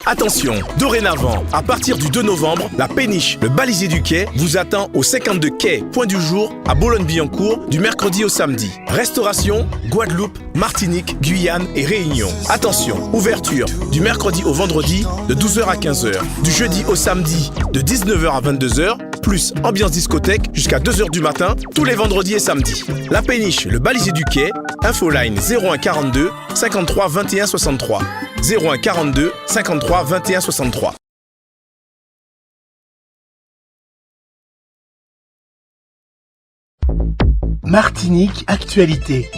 Attention, dorénavant, à partir du 2 novembre, la péniche, le balisier du quai, vous attend au 52 quai, point du jour, à Boulogne-Billancourt, du mercredi au samedi. Restauration, Guadeloupe, Martinique, Guyane et Réunion. Attention, ouverture du mercredi au vendredi de 12h à 15h, du jeudi au samedi de 19h à 22h, plus ambiance discothèque jusqu'à 2h du matin, tous les vendredis et samedis. La péniche, le balisier du quai, infoline 01 42 53 21 63. 01 42 53 21 63. Martinique Actualité.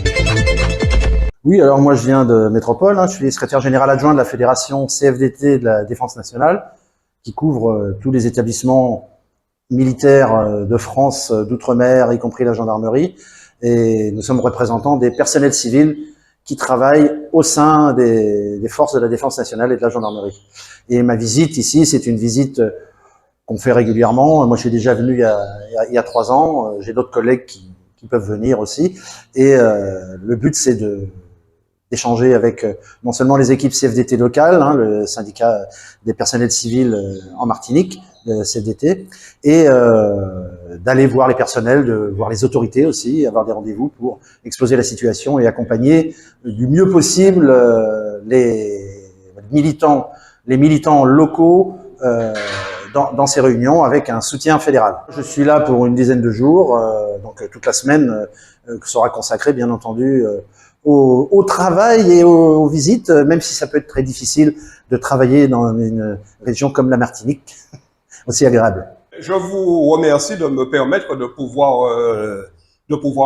Oui, alors moi je viens de Métropole, je suis secrétaire général adjoint de la fédération CFDT de la Défense nationale, qui couvre tous les établissements militaires de France, d'outre-mer, y compris la gendarmerie. Et nous sommes représentants des personnels civils qui travaillent au sein des forces de la Défense nationale et de la gendarmerie. Et ma visite ici, c'est une visite qu'on fait régulièrement. Moi, je suis déjà venu il y a 3 ans. J'ai d'autres collègues qui peuvent venir aussi. Et le but, c'est d'échanger avec non seulement les équipes CFDT locales, le syndicat des personnels civils en Martinique, le CFDT, et d'aller voir les personnels, de voir les autorités aussi, avoir des rendez-vous pour exposer la situation et accompagner du mieux possible les militants locaux dans ces réunions avec un soutien fédéral. Je suis là pour une dizaine de jours, donc toute la semaine sera consacrée bien entendu au travail et aux visites, même si ça peut être très difficile de travailler dans une région comme la Martinique, aussi agréable. Je vous remercie de me permettre de pouvoir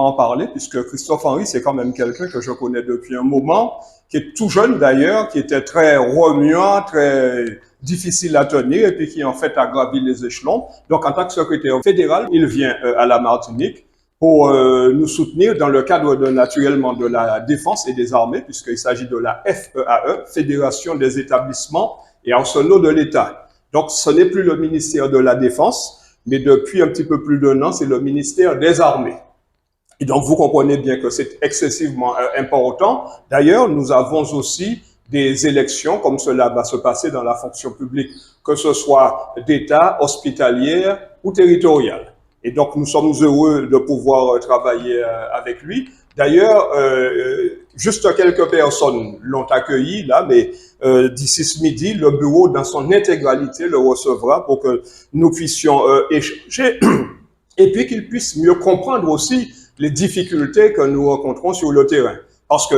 en parler, puisque Christophe Henry, c'est quand même quelqu'un que je connais depuis un moment, qui est tout jeune d'ailleurs, qui était très remuant, très difficile à tenir, et puis qui en fait a gravi les échelons. Donc en tant que secrétaire fédéral, il vient à la Martinique pour nous soutenir dans le cadre naturellement de la défense et des armées, puisqu'il s'agit de la FEAE, Fédération des établissements et arsenaux de l'État. Donc ce n'est plus le ministère de la Défense, mais depuis un petit peu plus d'1 an, c'est le ministère des Armées. Et donc vous comprenez bien que c'est excessivement important. D'ailleurs, nous avons aussi des élections, comme cela va se passer dans la fonction publique, que ce soit d'État, hospitalière ou territoriale. Et donc, nous sommes heureux de pouvoir travailler avec lui. D'ailleurs, juste quelques personnes l'ont accueilli là, mais d'ici ce midi, le bureau dans son intégralité le recevra pour que nous puissions échanger et puis qu'il puisse mieux comprendre aussi les difficultés que nous rencontrons sur le terrain. Parce que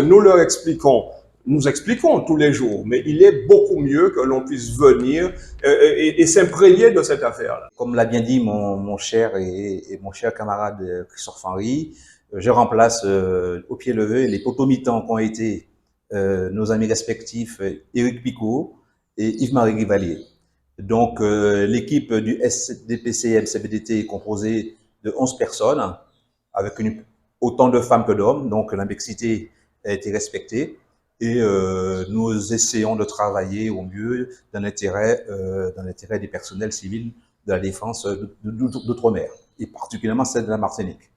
nous expliquons tous les jours, mais il est beaucoup mieux que l'on puisse venir et s'imprégner de cette affaire-là. Comme l'a bien dit mon cher et mon cher camarade Christophe Henry, je remplace au pied levé les potomitans qui ont été nos amis respectifs Éric Picot et Yves-Marie Rivalier. Donc l'équipe du SDPCM-CBDT est composée de 11 personnes, avec autant de femmes que d'hommes, donc la mixité a été respectée. Et nous essayons de travailler au mieux dans l'intérêt des personnels civils de la défense d'outre-mer, et particulièrement celle de la Martinique.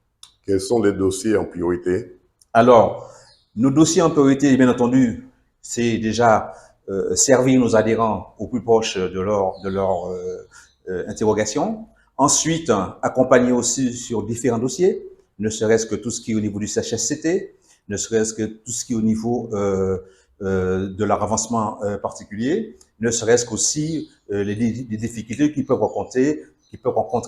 Quels sont les dossiers en priorité? Alors, nos dossiers en priorité, bien entendu, c'est déjà servir nos adhérents au plus proche de leur interrogation. Ensuite, accompagner aussi sur différents dossiers, ne serait-ce que tout ce qui est au niveau du CHSCT, ne serait-ce que tout ce qui est au niveau de leur avancement particulier, ne serait-ce qu'aussi les difficultés qu'ils peuvent rencontrer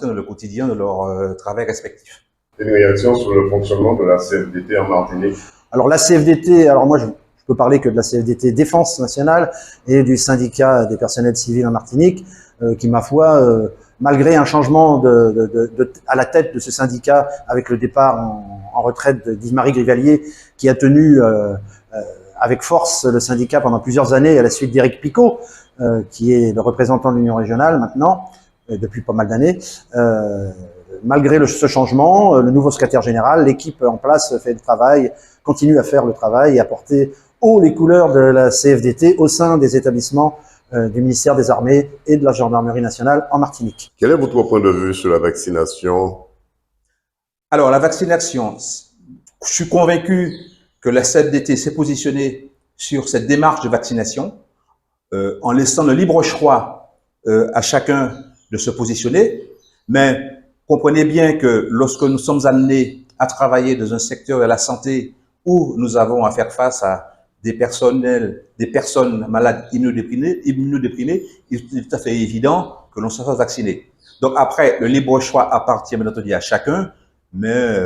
dans le quotidien de leur travail respectif. Une réaction sur le fonctionnement de la CFDT en Martinique? Alors la CFDT, alors moi je peux parler que de la CFDT Défense nationale et du syndicat des personnels civils en Martinique, qui ma foi, malgré un changement à la tête de ce syndicat avec le départ en retraite d'Yves-Marie Rivalier, qui a tenu avec force le syndicat pendant plusieurs années à la suite d'Éric Picot, qui est le représentant de l'Union régionale maintenant, depuis pas mal d'années. Malgré ce changement, le nouveau secrétaire général, l'équipe en place fait le travail, continue à faire le travail et à porter haut les couleurs de la CFDT au sein des établissements du ministère des Armées et de la Gendarmerie nationale en Martinique. Quel est votre point de vue sur la vaccination? Alors, la vaccination, je suis convaincu que la CFDT s'est positionnée sur cette démarche de vaccination en laissant le libre choix à chacun de se positionner. Mais comprenez bien que lorsque nous sommes amenés à travailler dans un secteur de la santé où nous avons à faire face à des personnes malades immunodéprimées, il est tout à fait évident que l'on se fasse vacciner. Donc après, le libre choix appartient bien entendu à chacun, mais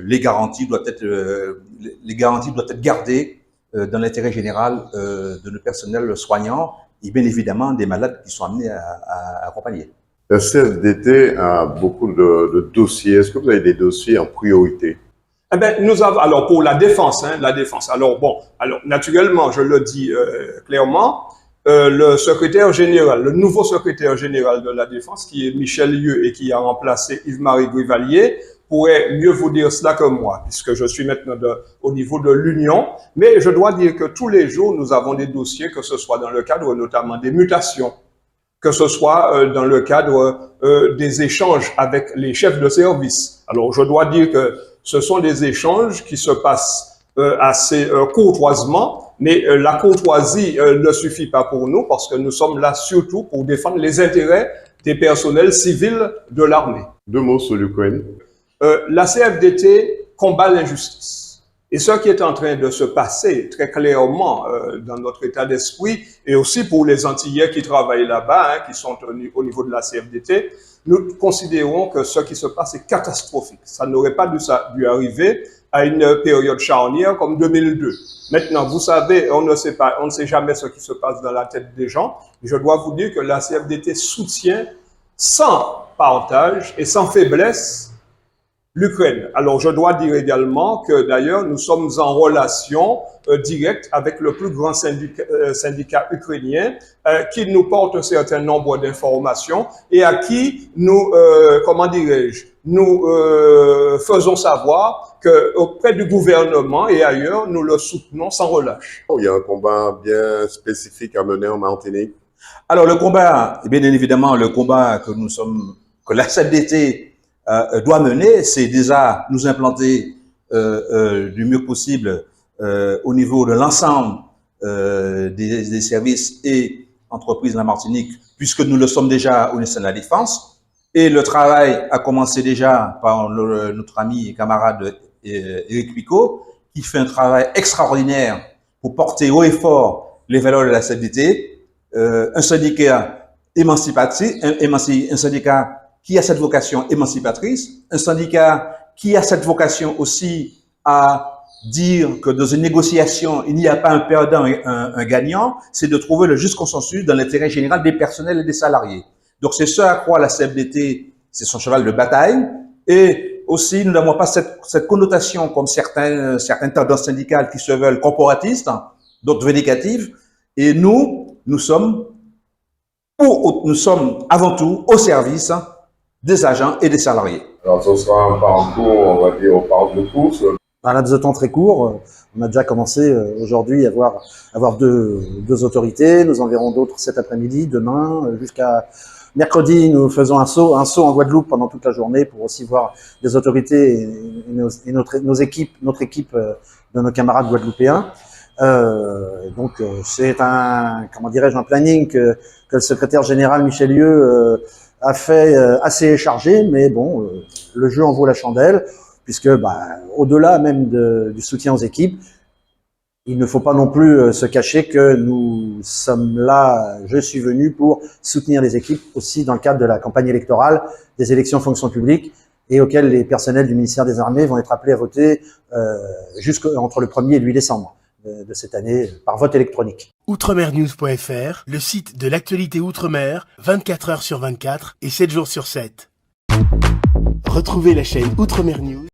les garanties doivent être gardées dans l'intérêt général de nos personnels soignants et bien évidemment des malades qui sont amenés à accompagner. La CFDT a beaucoup de dossiers. Est-ce que vous avez des dossiers en priorité? Eh ben, nous avons, alors pour la défense, alors bon, alors naturellement, je le dis clairement, le secrétaire général, le nouveau secrétaire général de la défense, qui est Michel Lieu et qui a remplacé Yves-Marie Grivalier, pourrait mieux vous dire cela que moi, puisque je suis maintenant au niveau de l'Union. Mais je dois dire que tous les jours, nous avons des dossiers, que ce soit dans le cadre notamment des mutations, que ce soit dans le cadre des échanges avec les chefs de service. Alors, je dois dire que ce sont des échanges qui se passent assez courtoisement, mais la courtoisie ne suffit pas pour nous parce que nous sommes là surtout pour défendre les intérêts des personnels civils de l'armée. 2 mots sur l'Ukraine. La CFDT combat l'injustice. Et ce qui est en train de se passer très clairement dans notre état d'esprit, et aussi pour les Antillais qui travaillent là-bas, qui sont au niveau de la CFDT, nous considérons que ce qui se passe est catastrophique. Ça n'aurait pas dû arriver à une période charnière comme 2002. Maintenant, vous savez, on ne sait jamais ce qui se passe dans la tête des gens. Je dois vous dire que la CFDT soutient sans partage et sans faiblesse l'Ukraine. Alors, je dois dire également que, d'ailleurs, nous sommes en relation directe avec le plus grand syndicat ukrainien qui nous porte un certain nombre d'informations et à qui nous, nous faisons savoir qu'auprès du gouvernement et ailleurs, nous le soutenons sans relâche. Il y a un combat bien spécifique à mener en Martinique. Alors, le combat, bien évidemment, le combat que la CFDT doit mener, c'est déjà nous implanter du mieux possible au niveau de l'ensemble des services et entreprises de la Martinique, puisque nous le sommes déjà au ministère de la Défense. Et le travail a commencé déjà par notre ami et camarade Éric Picot, qui fait un travail extraordinaire pour porter haut et fort les valeurs de la CFDT, un syndicat émancipatif, un syndicat qui a cette vocation émancipatrice, un syndicat qui a cette vocation aussi à dire que dans une négociation, il n'y a pas un perdant et un gagnant, c'est de trouver le juste consensus dans l'intérêt général des personnels et des salariés. Donc c'est ce à quoi la CFDT, c'est son cheval de bataille, et aussi nous n'avons pas cette connotation comme certaines tendances syndicales qui se veulent corporatistes, d'autres vindicatives, et nous sommes avant tout au service des agents et des salariés. Alors, ce sera un parcours, on va dire, au parc de course. Un laps de temps très court. On a déjà commencé aujourd'hui à avoir deux autorités. Nous en verrons d'autres cet après-midi, demain, jusqu'à mercredi. Nous faisons un saut en Guadeloupe pendant toute la journée pour aussi voir des autorités et notre équipe de nos camarades guadeloupéens. Donc c'est un planning que le secrétaire général Michel Lieu a fait assez chargé, mais bon, le jeu en vaut la chandelle, puisque au-delà même du soutien aux équipes, il ne faut pas non plus se cacher que nous sommes là, je suis venu pour soutenir les équipes aussi dans le cadre de la campagne électorale des élections fonction publique et auxquelles les personnels du ministère des Armées vont être appelés à voter entre le 1er et le 8 décembre de cette année par vote électronique. Outremernews.fr, le site de l'actualité Outre-mer, 24 heures sur 24 et 7 jours sur 7. Retrouvez la chaîne Outremer News